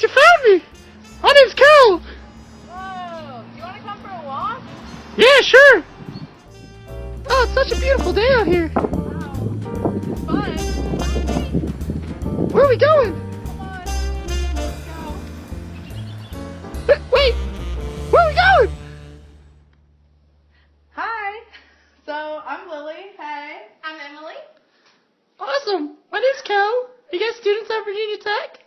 you found me! My name's Cal! Whoa! Do you want to come for a walk? Yeah, sure! Oh, it's such a beautiful day out here! Wow. Fun. Where are we going? Come on. Let's go. Wait! Where are we going? Hi. So, I'm Lily. Hey. I'm Emily. Awesome! My name's Cal. Are you guys students at Virginia Tech?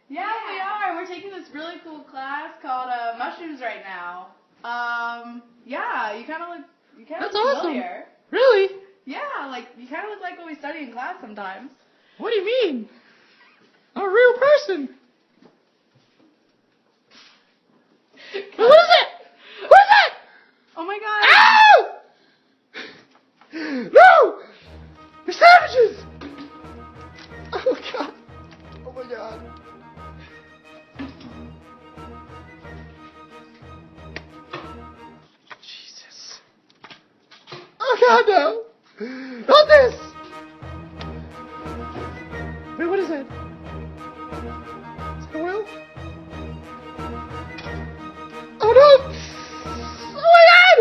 Yeah, we are. We're taking this really cool class called mushrooms right now. Yeah, you kind of look That's awesome. familiar. Really? Yeah, like you kind of look like what we study in class sometimes. What do you mean? I'm a real person. What is it? What is it? Oh my god. Ow! No! You're savages! Oh god. Oh my god. Jesus. Oh god, no! Not this! Wait, what is that? Is that oil? Oh no! Oh my god!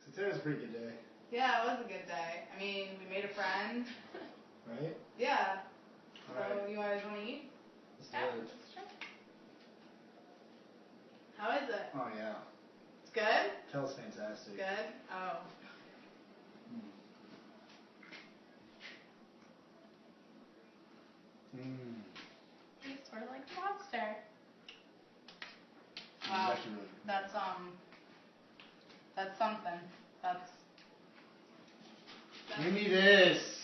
So today was a pretty good day, Yeah, it was a good day. I mean, we made a friend. right? Yeah. So, Alright. you guys want to eat? Let's do it. How is it? Oh yeah. It's good? Kel's fantastic. Good? Oh. Mm. Tastes sort of like lobster. It's Wow. actually really good. That's something. That's Give me this.